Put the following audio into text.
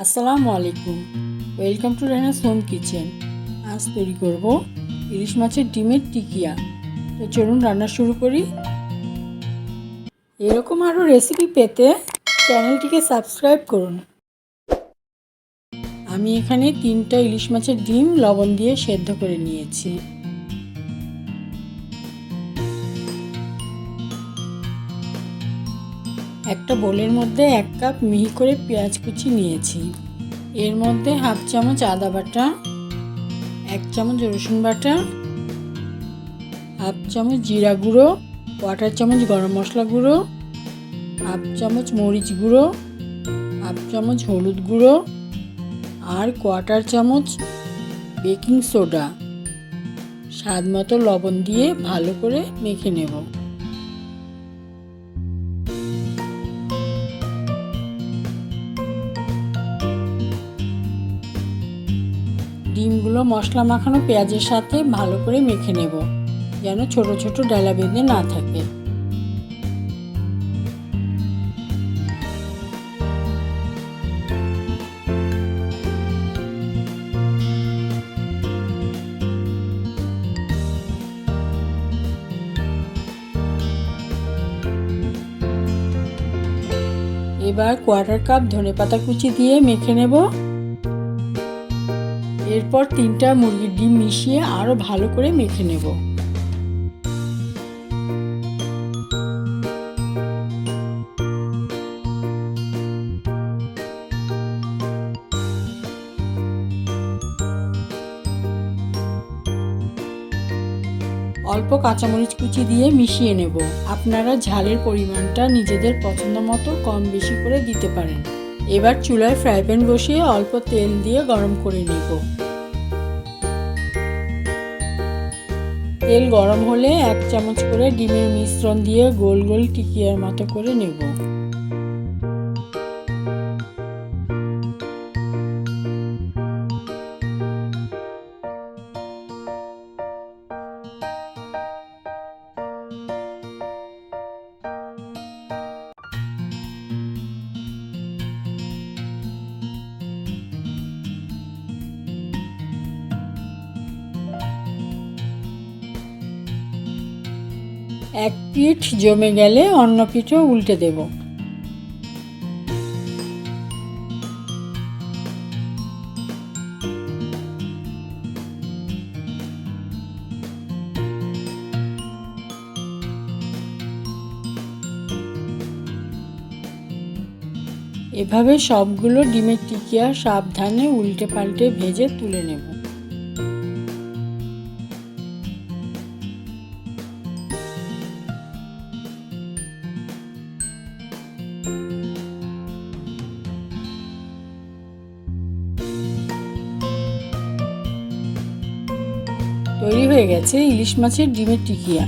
আসসালামু আলাইকুম, welcome to রেহানাস home kitchen. আজ তৈরি করব ইলিশ মাছের ডিমের টিকিয়া। তো চলুন রান্না শুরু করি। এরকম আরও রেসিপি পেতে চ্যানেলটিকে সাবস্ক্রাইব করুন। আমি এখানে 3টা ইলিশ মাছের ডিম লবণ দিয়ে সেদ্ধ করে নিয়েছি। একটা বোলের মধ্যে 1 কাপ মিহি করে পেঁয়াজ কুচি নিয়েছি। এর মধ্যে হাফ চামচ আদা বাটা, 1 চামচ রসুন বাটা, হাফ চামচ জিরা গুঁড়ো, কোয়ার্টার চামচ গরম মশলা গুঁড়ো, হাফ চামচ মরিচ গুঁড়ো, হাফ চামচ হলুদ গুঁড়ো আর কোয়ার্টার চামচ বেকিং সোডা, স্বাদ মতো লবণ দিয়ে ভালো করে মেখে নেব। ডিমগুলো মশলা মাখানো পেঁয়াজের সাথে ভালো করে মেখে নেব, যেন ছোট ছোট ডালা বেঁধে না থাকে। এবার কোয়ার্টার কাপ ধনেপাতা কুচি দিয়ে মেখে নেব। এরপর 3টা মুরগির ডিম মিশিয়ে আরও ভালো করে মেখে নেব। অল্প কাঁচামরিচ কুচি দিয়ে মিশিয়ে নেব। আপনারা ঝালের পরিমাণটা নিজেদের পছন্দ মতো কম বেশি করে দিতে পারেন। এবার চুলায় ফ্রাই প্যান বসিয়ে অল্প তেল দিয়ে গরম করে নেব। তেল গরম হলে 1 চামচ করে ডিমের মিশ্রণ দিয়ে গোল গোল টিকিয়ার মতো করে নেব। এক পিঠ জমে গেলে অন্য পিঠও উল্টে দেব। এভাবে সবগুলো ডিমের টিকিয়া সাবধানে উল্টে পাল্টে ভেজে তুলে নেব। তৈরি হয়ে গেছে ইলিশ মাছের ডিমের টিকিয়া।